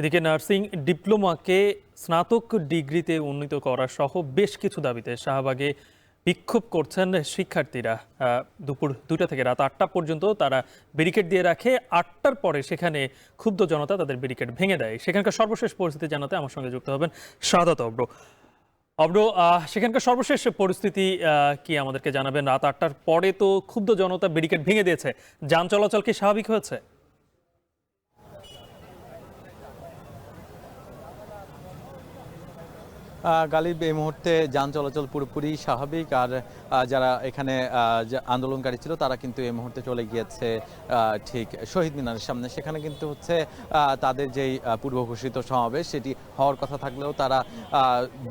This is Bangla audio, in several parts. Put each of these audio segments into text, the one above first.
এদিকে নার্সিং ডিপ্লোমাকে স্নাতক ডিগ্রিতে উন্নীত করা সহ বেশ কিছু দাবিতে শাহবাগে বিক্ষোভ করছেন শিক্ষার্থীরা। দুপুর 2টা থেকে রাত 8টা পর্যন্ত তারা ব্যারিকেড দিয়ে রাখে। 8টার পরে সেখানে ক্ষুব্ধ জনতা তাদের ব্যারিকেড ভেঙে দেয়। সেখানকার সর্বশেষ পরিস্থিতি জানাতে আমার সঙ্গে যুক্ত হবেন শাহাদাত অব্র। অব্র, সেখানকার সর্বশেষ পরিস্থিতি কি আমাদেরকে জানাবেন? রাত 8টার পরে তো ক্ষুব্ধ জনতা ব্যারিকেড ভেঙে দিয়েছে, যান চলাচল কি স্বাভাবিক হয়েছে? গালিব, এই মুহূর্তে যান চলাচল পুরোপুরি স্বাভাবিক। আর যারা এখানে আন্দোলনকারী ছিল তারা কিন্তু এই মুহূর্তে চলে গিয়েছে ঠিক শহীদ মিনারের সামনে। সেখানে কিন্তু হচ্ছে তাদের যেই পূর্ব ঘোষিত সমাবেশ সেটি হওয়ার কথা থাকলেও তারা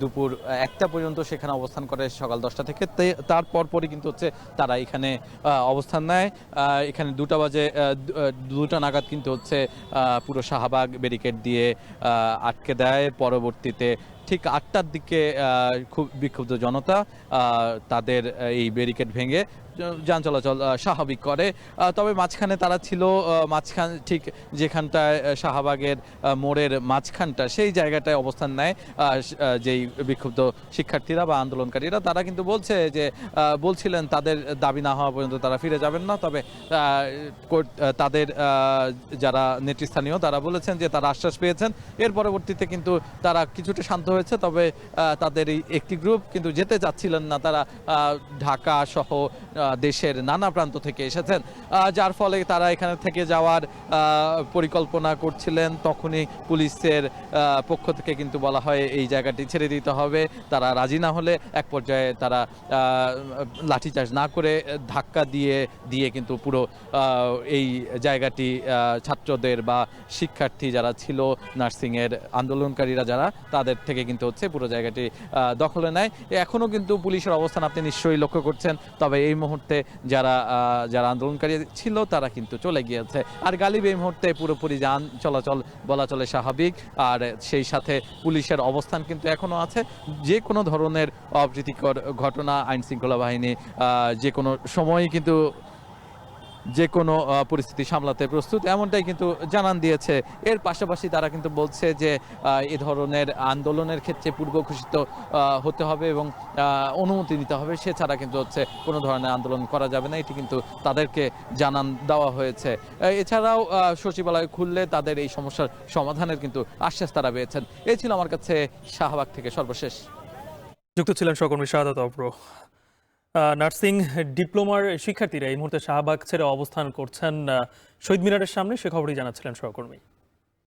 দুপুর 1টা পর্যন্ত সেখানে অবস্থান করে, সকাল 10টা থেকে। তার পরপরই কিন্তু হচ্ছে তারা এখানে অবস্থান নেয়। এখানে 2টা বাজে 2টা নাগাদ কিন্তু হচ্ছে পুরো শাহবাগ ব্যারিকেড দিয়ে আটকে দেয়। পরবর্তীতে ঠিক 8টার দিকে খুব বিক্ষুব্ধ জনতা তাদের এই ব্যারিকেড ভেঙে যান চলাচল স্বাভাবিক করে। তবে মাঝখানে তারা ছিল, মাঝখান ঠিক যেখানটায় শাহবাগের মোড়ের মাঝখানটা, সেই জায়গাটায় অবস্থান নেয় যেই বিক্ষুব্ধ শিক্ষার্থীরা বা আন্দোলনকারীরা। তারা কিন্তু বলছিলেন তাদের দাবি না হওয়া পর্যন্ত তারা ফিরে যাবেন না। তবে তাদের যারা নেতৃস্থানীয় তারা বলেছেন যে তারা আশ্বাস পেয়েছেন। এর পরবর্তীতে কিন্তু তারা কিছুটা শান্ত হয়েছে। তবে তাদের এই একটি গ্রুপ কিন্তু যেতে চাচ্ছিলেন না। তারা ঢাকা সহ দেশের নানা প্রান্ত থেকে এসেছেন, যার ফলে তারা এখানে থেকে যাওয়ার পরিকল্পনা করছিলেন। তখনই পুলিশের পক্ষ থেকে কিন্তু বলা হয় এই জায়গাটি ছেড়ে দিতে হবে। তারা রাজি না হলে এক পর্যায়ে তারা লাঠিচার্জ না করে ধাক্কা দিয়ে কিন্তু পুরো এই জায়গাটি ছাত্রদের বা শিক্ষার্থী যারা ছিল, নার্সিংয়ের আন্দোলনকারীরা যারা, তাদের থেকে কিন্তু হচ্ছে পুরো জায়গাটি দখলে নেয়। এখনও কিন্তু পুলিশের অবস্থান আপনি নিশ্চয়ই লক্ষ্য করছেন। তবে এই মুহূর্তে যারা আন্দোলনকারী ছিল তারা কিন্তু চলে গিয়েছে। আর গালিব, এই মুহূর্তে পুরোপুরি যান চলাচল বলা চলে স্বাভাবিক। আর সেই সাথে পুলিশের অবস্থান কিন্তু এখনো আছে। যে কোনো ধরনের অপ্রীতিকর ঘটনা আইন শৃঙ্খলা বাহিনী যে কোনো সময়ই কিন্তু যে কোনো পরিস্থিতি সামলাতে প্রস্তুত, এমনটাই কিন্তু জানান দিয়েছে। এর পাশাপাশি তারা কিন্তু বলছে যে এ ধরনের আন্দোলনের ক্ষেত্রে পূর্ব ঘোষিত হতে হবে এবং অনুমতি নিতে হবে, সেছাড়া কিন্তু হচ্ছে কোনো ধরনের আন্দোলন করা যাবে না। এটি কিন্তু তাদেরকে জানান দেওয়া হয়েছে। এছাড়াও সচিবালয় খুললে তাদের এই সমস্যার সমাধানের কিন্তু আশ্বাস তারা পেয়েছেন। এই ছিল আমার কাছে শাহবাগ থেকে সর্বশেষ। যুক্ত ছিলেন সহকর্মী শাহাদাত অব্র। নার্সিং ডিপ্লোমার শিক্ষার্থীরা এই মুহূর্তে শাহবাগ ছেড়ে অবস্থান করছেন শহীদ মিনারের সামনে, সে খবরই জানাচ্ছিলেন সহকর্মী।